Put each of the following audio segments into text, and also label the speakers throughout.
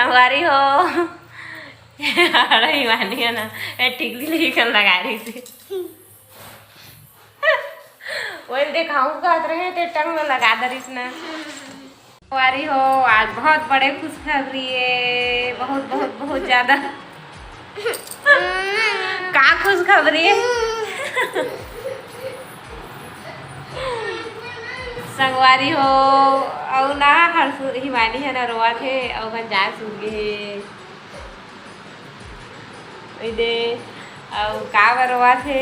Speaker 1: संगवारी हो अरे मानी है ना टिकली लेकर लगा रही थी वही दिखाऊंगा रहे थे टंग में लगा दर इसने। संगवारी हो आज बहुत बड़े खुशखबरी है, बहुत बहुत बहुत ज्यादा का खुशखबरी है संगवारी हो और ना हर हिमानी है ना रोआ थे और जा सुन गए दे और का बरवा थे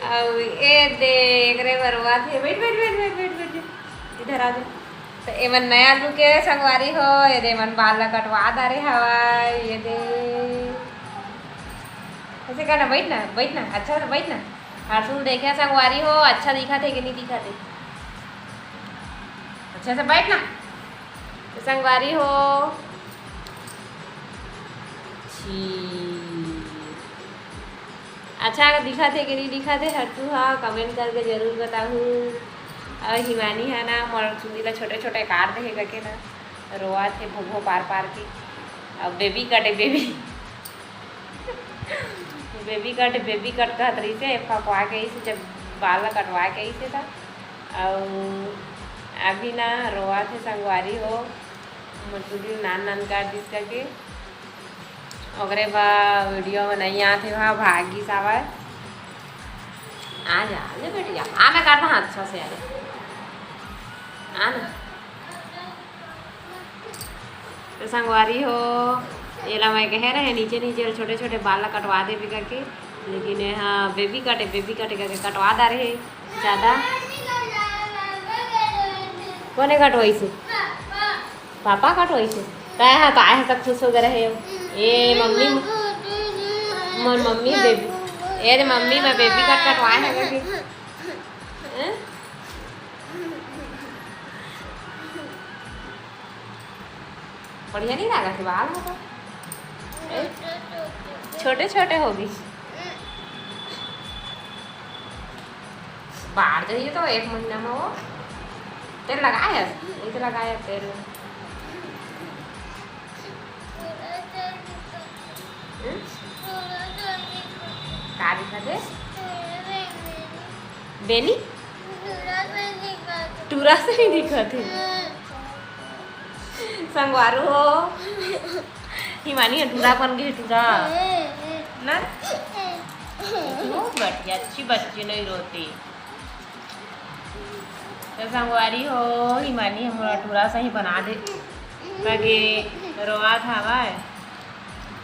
Speaker 1: और ए दे एकरे बरवा थे बैठ बैठ बैठ बैठ बैठ बैठ इधर आ जा। तो एमन नया लुक है संगवारी हो ये दे मन बाल कटवा दारे हवा ये दे ऐसे कहना बैठ ना अच्छा से बैठ ना। हर्षुल देखे संगवारी हो अच्छा दिखा थे कि नहीं दिखा थे अच्छे से बैठ ना तो संगवारी हो अच्छा दिखा थे कि नहीं दिखा थे हर्षु हाँ कमेंट करके जरूर बताऊँ। और हिमानी है ना मोर चुंदीला छोटे छोटे कार देखे करके ना रोआ थे भोभो पार पार के और बेबी कटे बेबी कट का तरी से फकवा के इसे जब बाल कटवा के इसे था और अभी ना रोआ थे संगवारी हो मतलब नान काट दिस करके अगरे बा वीडियो में नहीं आते वहाँ भागी सावा आ जा बेटी जा आ मैं काटना हाथ अच्छा से आ ना तो संगवारी हो ये ला मैं कह रहे हैं नीचे नीचे छोटे छोटे बाल कटवा दे भी करके लेकिन हाँ बेबी कटे करके कटवा दा रहे ज़्यादा कोने कटवाई से पापा कटवाई से हाँ तो आए तक खुश हो गए रहे ये मम्मी मोर मम्मी बेबी ये मम्मी मैं बेबी कटवाए है करके बढ़िया नहीं लगा कि बाल होगा छोटे छोटे होगी बाहर जाइए तो 1 महीना में वो तेल लगाया इसे लगाया तेल का दिखाते बेनी टूरा से नहीं दिखाते संगवारू हो हिमानी टूरा बन गई टूरा ना बच्ची अच्छी बच्ची नहीं रोती तो संगवारी हो हिमानी हमारा टूरा सही बना दे बाकी रोआ था भाई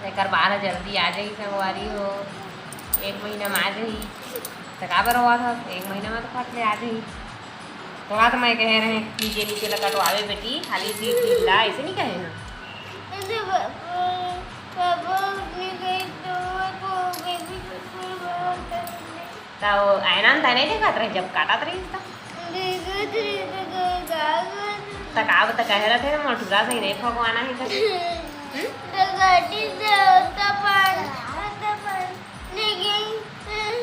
Speaker 1: लेकर बाहर जल्दी आ जाएगी संगवारी हो 1 महीना में आ जाएगी तो का बार हुआ था 1 महीना में तो फट ले आ जाएगी तो बात मैं कह रहे हैं नीचे नीचे कटवावे बेटी खाली सी ढीला ऐसे नहीं कहे ना तो आयना था नहीं देखा रहे जब काटा रही तक आप तो कह रहे थे ना मटूरा से नहीं फगवाना है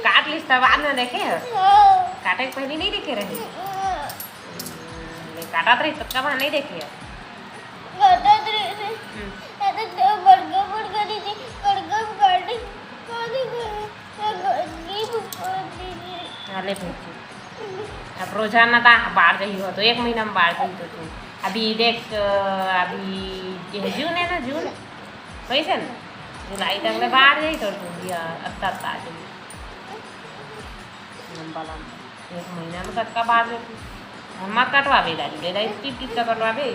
Speaker 1: काट लिस तब बाद में देखे काटे के पहले नहीं देखे रहे काटा रही तब का नहीं देखे अरे अब रोजाना था बाहर गई हो तो 1 महीना में बाहर गई तो तू अभी देख अभी जून है ना जून कैसे ना जुलाई तक में बाहर गई तो अब तक आ जाएगी लंबा 1 महीना में तक का बाहर हम कटवा भी डाली ले टिप का कटवा भी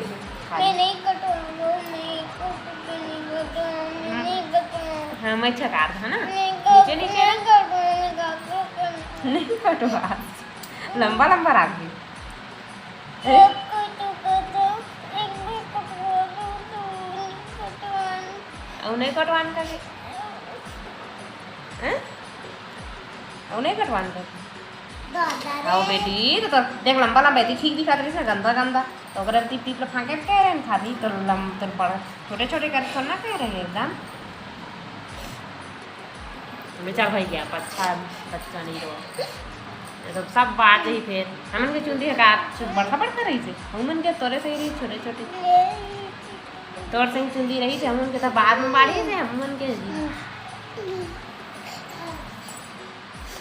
Speaker 1: हाँ मैं छका था ना नीचे नीचे नहीं कटवा लंबा लंबा रख दी नहीं कटवान का नहीं कटवान का आओ बेटी तो देख लंबा लंबा बेटी ठीक दिखा रही है गंदा गंदा तो अगर टिप टिप फाँके कह रहे हैं खाली तो तो बड़ा छोटे छोटे कर थोड़ा कह रहे हैं एकदम बेचा भाई गया अच्छा बच्चा नहीं रहा तो सब बात ही फिर हमन के चुंदी है का बड़का बड़का रही से हमन के तोरे से ही छोटे छोटे तोर संग चुंदी रही थे हम के तो बाद में बाढ़ी थे हम के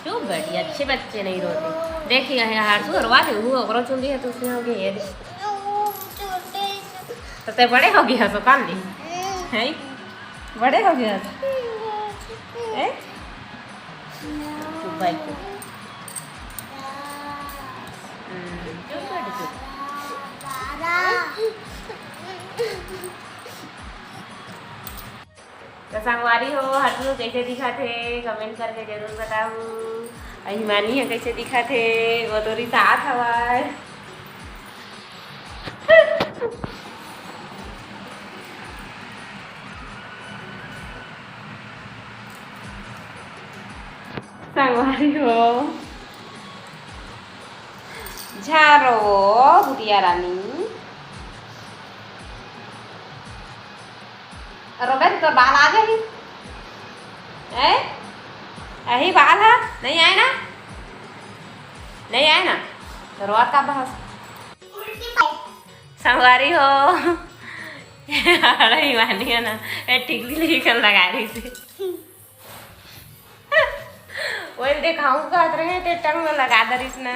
Speaker 1: क्यों बेटी अच्छे बच्चे नहीं रोते। देखिए हरसू हरवा दे वो ओकरो चुंदी है तो उसमें हो गई ये तो ते बड़े हो गए तो कान ली है बड़े हो गए हैं चुप भाई को तो संगवारी हो हरसू कैसे दिखा थे कमेंट करके जरूर बताऊँ। हिमानी है कैसे दिखा थे वो तो साथ हवा संगवारी हो झारो भुटिया रानी रोबेट तो बाल आ गए यही बाल है नहीं आए ना नहीं आए ना तो रोआ का बहस संगवारी हो अरे मानी है ना टिकली लेकर लगा रही थी वही दिखाऊं कहते रहे थे टंग में लगा दरीस ना।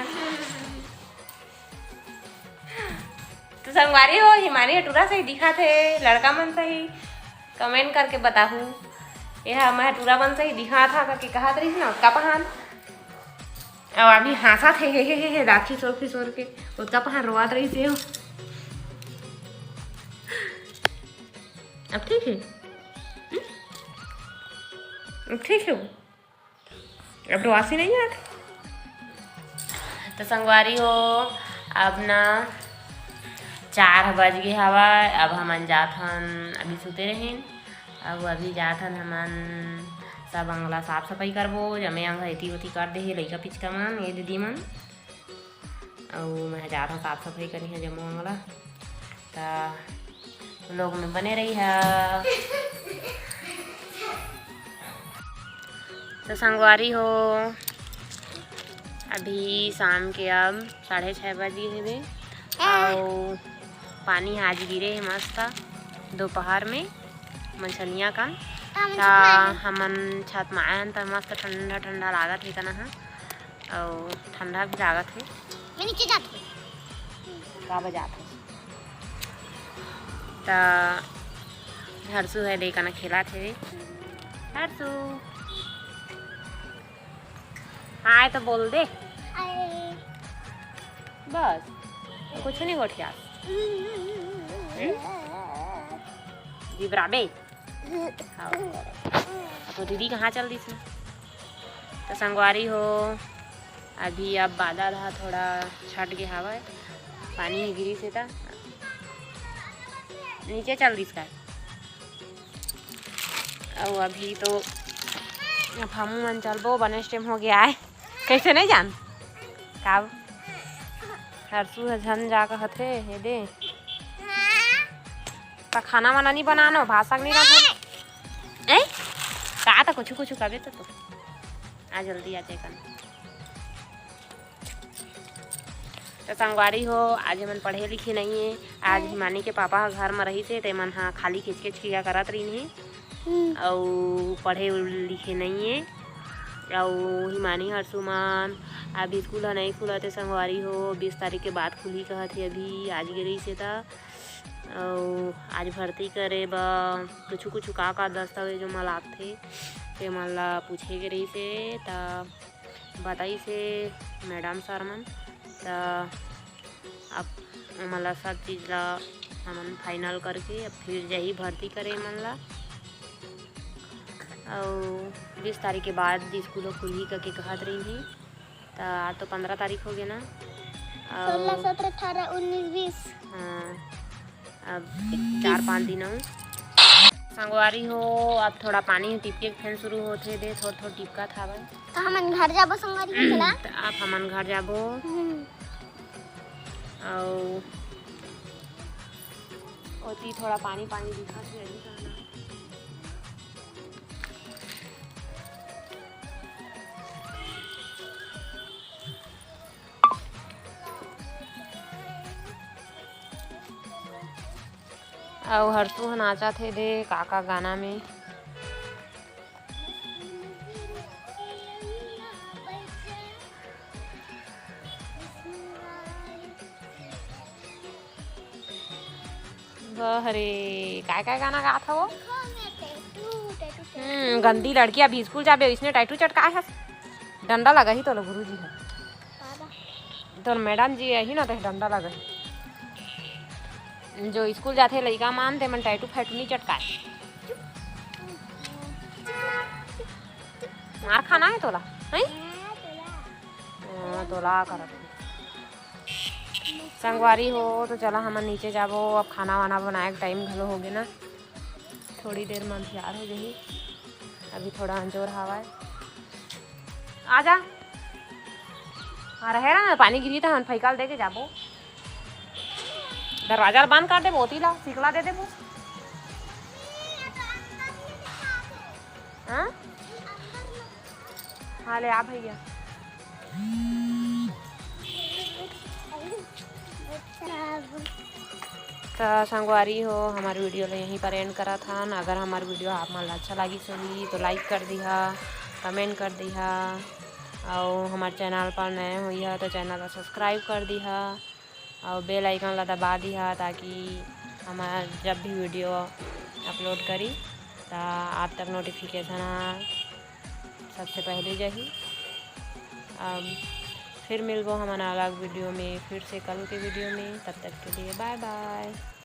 Speaker 1: तो संगवारी हो हिमानी हटूरा सही दिखा थे लड़का मन सही कमेंट करके बताऊँ यह मैं हटूरा मन सही दिखा था करके कहा दरीस ना उसका पहान और अभी हंसा थे हे राखी सोर के उसका पहान रोआ रही से हो। अब ठीक है अब ठीक है अब रोआसी नहीं आती। तो संगवारी हो अब ना 4 बज गए हवा अब हमन जाथन अभी सुते रहें अब अभी जाथन हमन सब बंगला साफ सफाई करबो जमे अंग एती ओती कर दे लइका पिचका मन ये दीदी मन और मैं जाता साफ सफाई करनी है जमो अंगला तो लोग में बने रही है। तो संगवारी हो अभी शाम के अब 6:30 बजे हुए और पानी आज गिरे है मस्त दोपहर में मछलियाँ का हमन छत में आए तो मस्त ठंडा ठंडा लागत है तना और ठंडा भी लागत है मैं नीचे जाती का बजात है तो हरसू है देखा ना खेला थे हरसू आए तो बोल दे बस कुछ नहीं गोठिया जिब्राबे तो दीदी कहाँ चल दी थी। तो संगवारी हो अभी अब बादल है थोड़ा छट गया हवा पानी ही गिरी से था नीचे चल दी इसका और अभी तो अब हम मन चलबो बनेस टाइम हो गया है कैसे नहीं जान काब हरसू है झन जा कहते हे दे तो खाना वाना नहीं बनानो भाषा नहीं रहा ए का तो कुछ कबे तो आ जल्दी आ जाए तो संगवारी हो आज मन पढ़े लिखे नहीं है आज हिमानी के पापा घर में रही थे मन हाँ खाली खिचके किया करत रही नहीं और पढ़े लिखे नहीं है और हिमानी हरसुमान अभी स्कूल है नहीं खुला थे संगवारी हो 20 तारीख के बाद खुली कहा थे अभी आज गिरी से था और आज भर्ती करे बा कुछ का दस्तावेज जो मला थे ते मन ला पूछे के रही से ता बताई से मैडम सर मन ता अब मला सब चीज़ ला हमन फाइनल करके अब फिर यही भर्ती करे मन ला और 20 तारीख के बाद स्कूलों खुली करके कहत रही थी तो आज तो 15 तारीख हो गया ना
Speaker 2: 16, 17, 18, 19, 20
Speaker 1: हाँ अब 4-5 दिन हो संगवारी हो अब थोड़ा पानी टिपके फैन शुरू होते दे थोड़ा टिपका था भाई
Speaker 2: तो हमन घर जाबो संगवारी के चला
Speaker 1: तो आप हमन घर जाबो और ओती थोड़ा पानी दिखा थे अभी कहना और हर्षू नाचा थे दे काका गाना में। अरे काय गाना गा था वो? गंदी लड़की अभी स्कूल जाबे इसने टैटू चटकाया है। डंडा लगा ही तो गुरु जी है तो मैडम जी है ही ना तो डंडा लगा ही। जो स्कूल जाते लड़का मानते मन टैटू फैटू नहीं चटकाए। मार खाना है तोला है तोला कर संगवारी हो तो चला हम नीचे जाबो। अब खाना वाना बनाए के टाइम घलो हो गए ना, थोड़ी देर में तैयार हो जाही। अभी थोड़ा अंजोर हवा है। आ जा रहे ना पानी गिरी था हम फैकाल दे के जाबो। दरवाजा बंद कर दे बोती ला सिकला दे दे वो। हाँ ले आ भैया। तो संगवारी हो हमारी वीडियो ले यहीं पर एंड करा था। अगर हमारी वीडियो आप मन अच्छा लगी सही तो लाइक कर दिहा, कमेंट कर दिहा और हमारे चैनल पर नए हुई है तो चैनल को सब्सक्राइब कर दिहा और बेल आइकन ला दबा दिहा ताकि हमारा जब भी वीडियो अपलोड करी तो आप तक नोटिफिकेशन सबसे पहले जाही। अब फिर मिलबो हमारा अलग वीडियो में फिर से कल के वीडियो में। तब तक के लिए बाय बाय।